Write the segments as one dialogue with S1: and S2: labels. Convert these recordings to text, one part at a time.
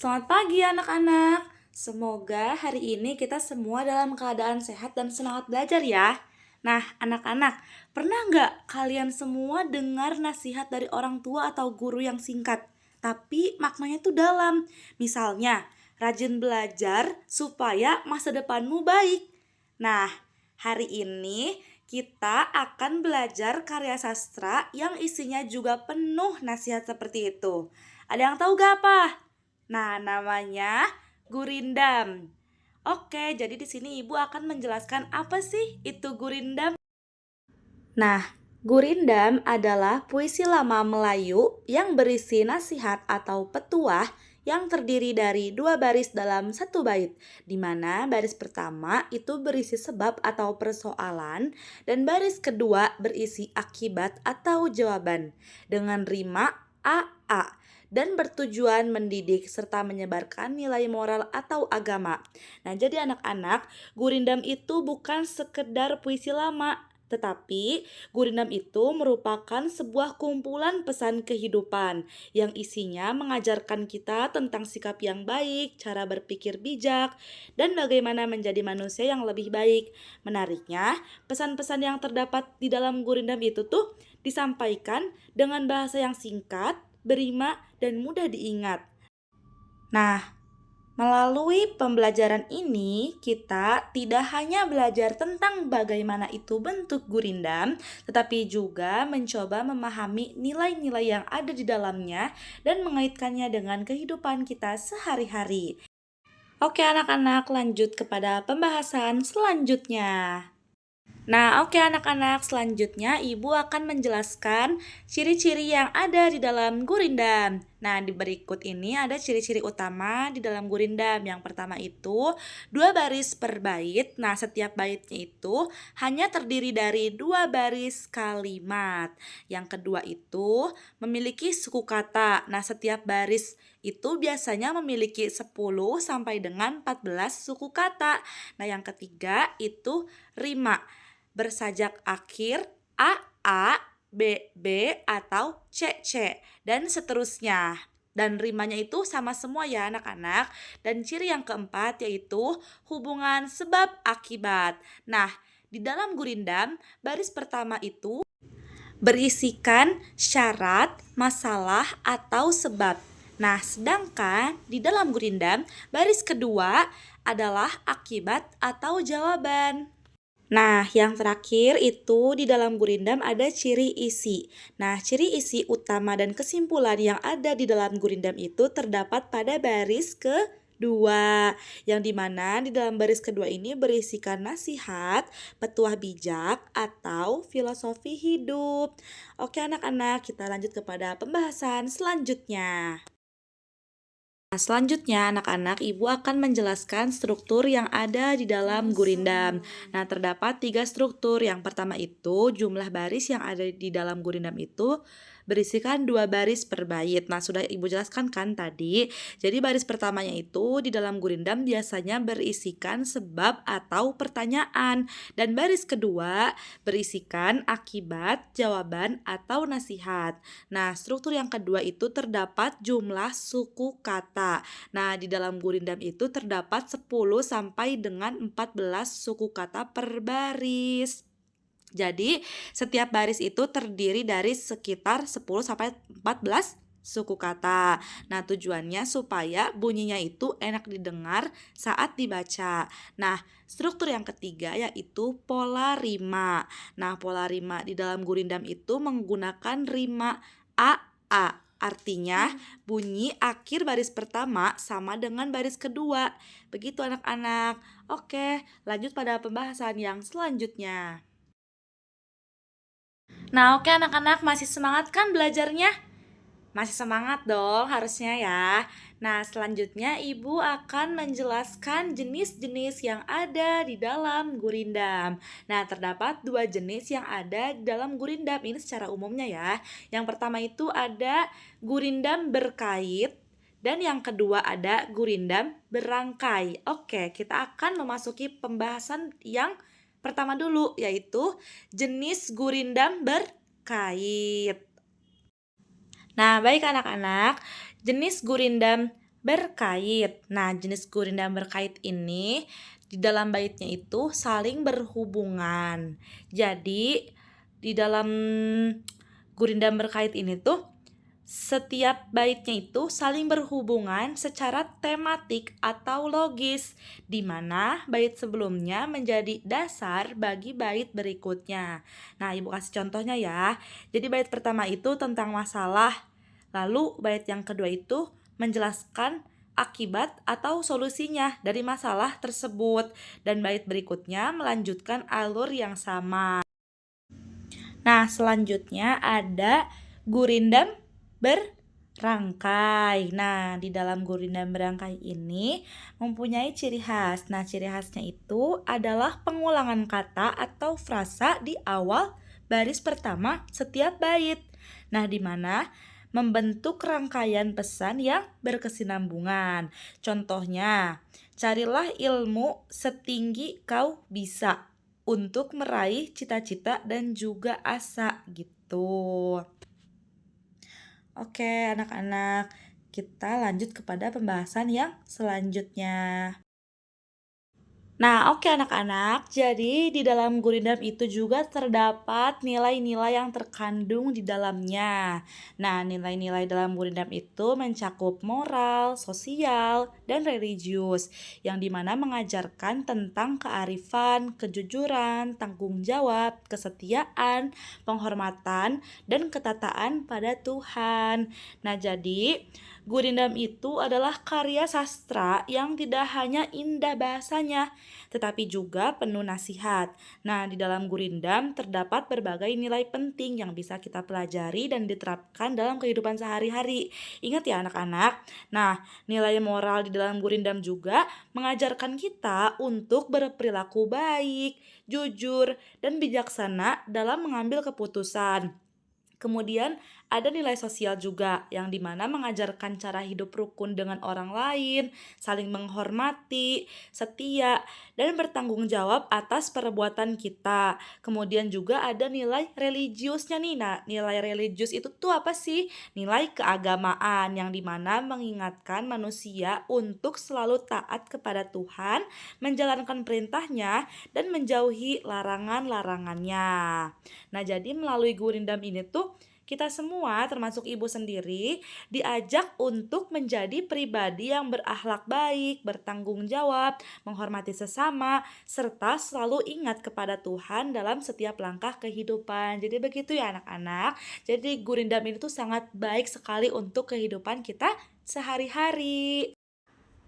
S1: Selamat pagi anak-anak. Semoga hari ini kita semua dalam keadaan sehat dan semangat belajar ya. Nah anak-anak, pernah nggak kalian semua dengar nasihat dari orang tua atau guru yang singkat, tapi maknanya tuh dalam? Misalnya, rajin belajar supaya masa depanmu baik. Nah, hari ini kita akan belajar karya sastra yang isinya juga penuh nasihat seperti itu. Ada yang tahu gak apa? Nah, namanya gurindam. Oke, jadi di sini Ibu akan menjelaskan apa sih itu gurindam. Nah, gurindam adalah puisi lama Melayu yang berisi nasihat atau petuah yang terdiri dari dua baris dalam satu bait, di mana baris pertama itu berisi sebab atau persoalan dan baris kedua berisi akibat atau jawaban dengan rima a dan bertujuan mendidik serta menyebarkan nilai moral atau agama. Nah, jadi anak-anak, gurindam itu bukan sekedar puisi lama, tetapi gurindam itu merupakan sebuah kumpulan pesan kehidupan yang isinya mengajarkan kita tentang sikap yang baik, cara berpikir bijak, dan bagaimana menjadi manusia yang lebih baik. Menariknya, pesan-pesan yang terdapat di dalam gurindam itu tuh disampaikan dengan bahasa yang singkat, berima, dan mudah diingat. Nah, melalui pembelajaran ini, kita tidak hanya belajar tentang bagaimana itu bentuk gurindam, tetapi juga mencoba memahami nilai-nilai yang ada di dalamnya dan mengaitkannya dengan kehidupan kita sehari-hari. Oke anak-anak, lanjut kepada pembahasan selanjutnya. Nah, oke anak-anak, selanjutnya Ibu akan menjelaskan ciri-ciri yang ada di dalam gurindam. Nah, di berikut ini ada ciri-ciri utama di dalam gurindam. Yang pertama itu 2 baris per bait. Nah, setiap baitnya itu hanya terdiri dari 2 baris kalimat. Yang kedua itu memiliki suku kata. Nah, setiap baris itu biasanya memiliki 10 sampai dengan 14 suku kata. Nah, yang ketiga itu rima bersajak akhir a, b, atau c, dan seterusnya. Dan rimanya itu sama semua ya anak-anak. Dan ciri yang keempat yaitu hubungan sebab akibat. Nah, di dalam gurindam, baris pertama itu berisikan syarat, masalah, atau sebab. Nah, sedangkan di dalam gurindam, baris kedua adalah akibat atau jawaban. Nah, yang terakhir itu di dalam gurindam ada ciri isi. Nah, ciri isi utama dan kesimpulan yang ada di dalam gurindam itu terdapat pada baris kedua, yang dimana di dalam baris kedua ini berisikan nasihat, petuah bijak, atau filosofi hidup. Oke anak-anak, kita lanjut kepada pembahasan selanjutnya. Nah, selanjutnya anak-anak, Ibu akan menjelaskan struktur yang ada di dalam gurindam. Nah, terdapat 3 struktur. Yang pertama itu jumlah baris yang ada di dalam gurindam itu berisikan 2 baris per bait. Nah, sudah Ibu jelaskan kan tadi. Jadi baris pertamanya itu di dalam gurindam biasanya berisikan sebab atau pertanyaan. Dan baris kedua berisikan akibat, jawaban, atau nasihat. Nah, struktur yang kedua itu terdapat jumlah suku kata. Nah, di dalam gurindam itu terdapat 10 sampai dengan 14 suku kata per baris. Jadi, setiap baris itu terdiri dari sekitar 10 sampai 14 suku kata. Nah, tujuannya supaya bunyinya itu enak didengar saat dibaca. Nah, struktur yang ketiga yaitu pola rima. Nah, pola rima di dalam gurindam itu menggunakan rima a. Artinya, bunyi akhir baris pertama sama dengan baris kedua. Begitu anak-anak. Oke, lanjut pada pembahasan yang selanjutnya. Nah, oke anak-anak, masih semangat kan belajarnya? Masih semangat dong harusnya ya. Nah, selanjutnya Ibu akan menjelaskan jenis-jenis yang ada di dalam gurindam. Nah, terdapat 2 jenis yang ada di dalam gurindam. Ini secara umumnya ya. Yang pertama itu ada gurindam berkait dan yang kedua ada gurindam berangkai. Oke, kita akan memasuki pembahasan yang pertama dulu, yaitu jenis gurindam berkait. Nah, baik anak-anak, jenis gurindam berkait. Nah, jenis gurindam berkait ini di dalam baitnya itu saling berhubungan. Jadi, di dalam gurindam berkait ini tuh setiap baitnya itu saling berhubungan secara tematik atau logis, di mana bait sebelumnya menjadi dasar bagi bait berikutnya. Nah, Ibu kasih contohnya ya. Jadi bait pertama itu tentang masalah, lalu bait yang kedua itu menjelaskan akibat atau solusinya dari masalah tersebut, dan bait berikutnya melanjutkan alur yang sama. Nah, selanjutnya ada gurindam berangkai. Nah, di dalam gurindam berangkai ini mempunyai ciri khas. Nah, ciri khasnya itu adalah pengulangan kata atau frasa di awal baris pertama setiap bait. Nah, di mana membentuk rangkaian pesan yang berkesinambungan. Contohnya, carilah ilmu setinggi kau bisa untuk meraih cita-cita dan juga asa gitu. Oke, anak-anak, kita lanjut kepada pembahasan yang selanjutnya. Nah, oke anak-anak, jadi di dalam gurindam itu juga terdapat nilai-nilai yang terkandung di dalamnya. Nah, nilai-nilai dalam gurindam itu mencakup moral, sosial, dan religius, yang dimana mengajarkan tentang kearifan, kejujuran, tanggung jawab, kesetiaan, penghormatan, dan ketataan pada Tuhan. Nah, jadi gurindam itu adalah karya sastra yang tidak hanya indah bahasanya, tetapi juga penuh nasihat. Nah, di dalam gurindam terdapat berbagai nilai penting yang bisa kita pelajari dan diterapkan dalam kehidupan sehari-hari. Ingat ya anak-anak. Nah, nilai moral di dalam gurindam juga mengajarkan kita untuk berperilaku baik, jujur, dan bijaksana dalam mengambil keputusan. Kemudian ada nilai sosial juga yang dimana mengajarkan cara hidup rukun dengan orang lain, saling menghormati, setia, dan bertanggung jawab atas perbuatan kita. Kemudian juga ada nilai religiusnya nih. Nah, nilai religius itu tuh apa sih? Nilai keagamaan yang dimana mengingatkan manusia untuk selalu taat kepada Tuhan, menjalankan perintahnya, dan menjauhi larangan-larangannya. Nah, jadi melalui gurindam ini tuh kita semua termasuk ibu sendiri diajak untuk menjadi pribadi yang berakhlak baik, bertanggung jawab, menghormati sesama, serta selalu ingat kepada Tuhan dalam setiap langkah kehidupan. Jadi begitu ya anak-anak. Jadi gurindam ini tuh sangat baik sekali untuk kehidupan kita sehari-hari.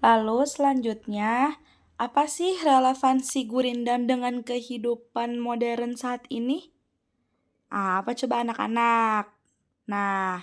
S1: Lalu selanjutnya, apa sih relevansi gurindam dengan kehidupan modern saat ini? Apa coba anak-anak? Nah,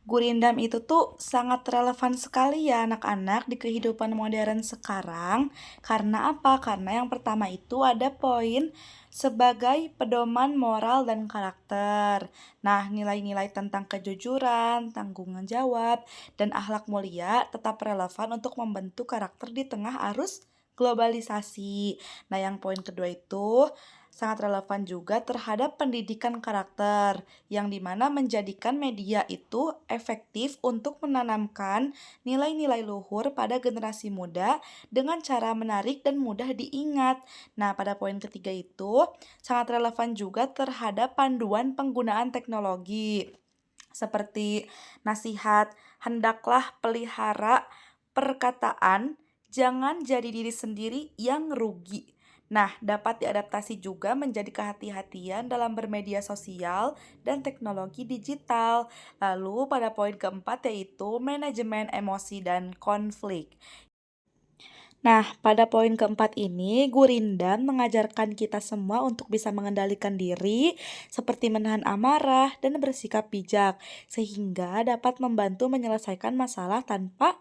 S1: gurindam itu tuh sangat relevan sekali ya anak-anak di kehidupan modern sekarang. Karena apa? Karena yang pertama itu ada poin sebagai pedoman moral dan karakter. Nah, nilai-nilai tentang kejujuran, tanggung jawab, dan akhlak mulia tetap relevan untuk membentuk karakter di tengah arus globalisasi. Nah, yang poin kedua itu sangat relevan juga terhadap pendidikan karakter, yang dimana menjadikan media itu efektif untuk menanamkan nilai-nilai luhur pada generasi muda dengan cara menarik dan mudah diingat. Nah, pada poin ketiga itu sangat relevan juga terhadap panduan penggunaan teknologi, seperti nasihat, hendaklah pelihara perkataan, jangan jadi diri sendiri yang rugi. Nah, dapat diadaptasi juga menjadi kehati-hatian dalam bermedia sosial dan teknologi digital. Lalu pada poin keempat yaitu manajemen emosi dan konflik. Nah, pada poin keempat ini, gurindam mengajarkan kita semua untuk bisa mengendalikan diri, seperti menahan amarah dan bersikap bijak, sehingga dapat membantu menyelesaikan masalah tanpa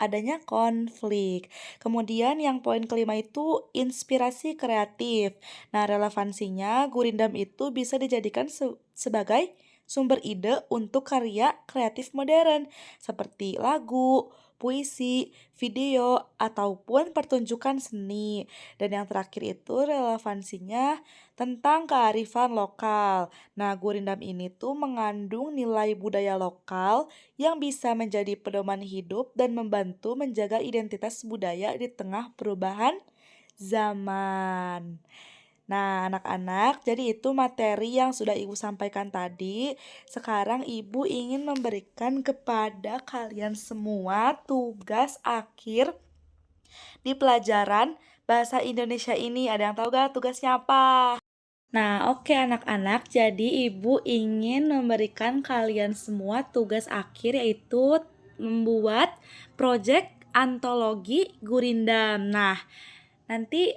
S1: adanya konflik. Kemudian yang poin kelima itu inspirasi kreatif. Nah, relevansinya gurindam itu bisa dijadikan sebagai sumber ide untuk karya kreatif modern, seperti lagu, puisi, video, ataupun pertunjukan seni. Dan yang terakhir itu relevansinya tentang kearifan lokal. Nah, gurindam ini tuh mengandung nilai budaya lokal yang bisa menjadi pedoman hidup dan membantu menjaga identitas budaya di tengah perubahan zaman. Nah, anak-anak, jadi itu materi yang sudah Ibu sampaikan tadi. Sekarang Ibu ingin memberikan kepada kalian semua tugas akhir di pelajaran Bahasa Indonesia ini. Ada yang tahu gak tugasnya apa? Nah, oke anak-anak, jadi Ibu ingin memberikan kalian semua tugas akhir yaitu membuat proyek antologi Gurindam. Nah, nanti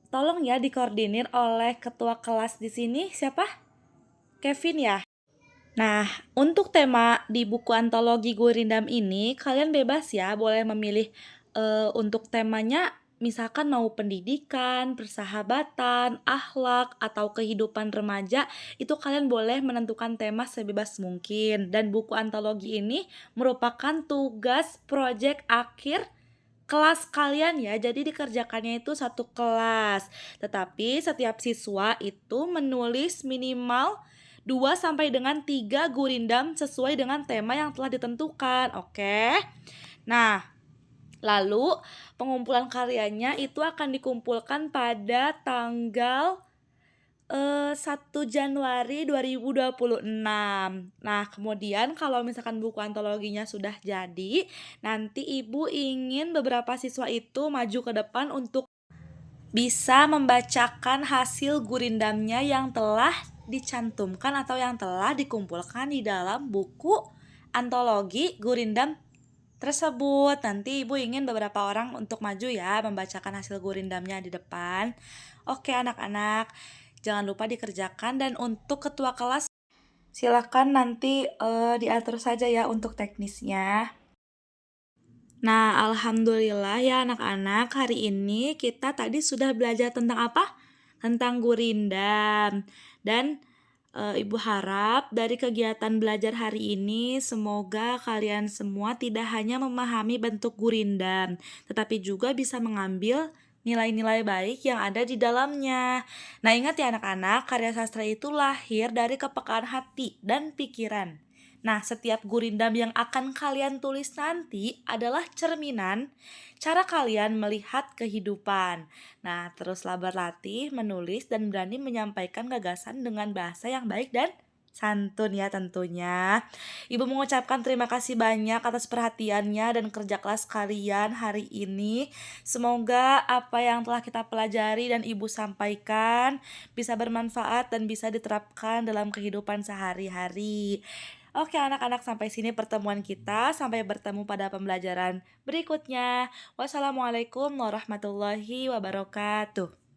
S1: tolong ya dikoordinir oleh ketua kelas di sini. Siapa? Kevin ya? Nah, untuk tema di buku antologi Gurindam ini, kalian bebas ya, boleh memilih untuk temanya misalkan mau pendidikan, persahabatan, akhlak, atau kehidupan remaja, itu kalian boleh menentukan tema sebebas mungkin. Dan buku antologi ini merupakan tugas proyek akhir kelas kalian ya, jadi dikerjakannya itu satu kelas. Tetapi setiap siswa itu menulis minimal 2 sampai dengan 3 gurindam sesuai dengan tema yang telah ditentukan. Oke. Nah, lalu pengumpulan karyanya itu akan dikumpulkan pada tanggal 1 Januari 2026. Nah, kemudian kalau misalkan buku antologinya sudah jadi, nanti Ibu ingin beberapa siswa itu maju ke depan untuk bisa membacakan hasil gurindamnya yang telah dicantumkan atau yang telah dikumpulkan di dalam buku antologi gurindam tersebut. Nanti Ibu ingin beberapa orang untuk maju ya, membacakan hasil gurindamnya di depan. Oke anak-anak, jangan lupa dikerjakan. Dan untuk ketua kelas, silakan nanti diatur saja ya untuk teknisnya. Nah, alhamdulillah ya anak-anak, hari ini kita tadi sudah belajar tentang apa? Tentang gurindam. Dan Ibu harap dari kegiatan belajar hari ini semoga kalian semua tidak hanya memahami bentuk gurindam, tetapi juga bisa mengambil nilai-nilai baik yang ada di dalamnya. Nah, ingat ya anak-anak, karya sastra itu lahir dari kepekaan hati dan pikiran. Nah, setiap gurindam yang akan kalian tulis nanti adalah cerminan cara kalian melihat kehidupan. Nah, teruslah berlatih, menulis, dan berani menyampaikan gagasan dengan bahasa yang baik dan santun ya tentunya. Ibu mengucapkan terima kasih banyak atas perhatiannya dan kerja keras kalian hari ini. Semoga apa yang telah kita pelajari dan Ibu sampaikan bisa bermanfaat dan bisa diterapkan dalam kehidupan sehari-hari. Oke anak-anak, sampai sini pertemuan kita. Sampai bertemu pada pembelajaran berikutnya. Wassalamualaikum warahmatullahi wabarakatuh.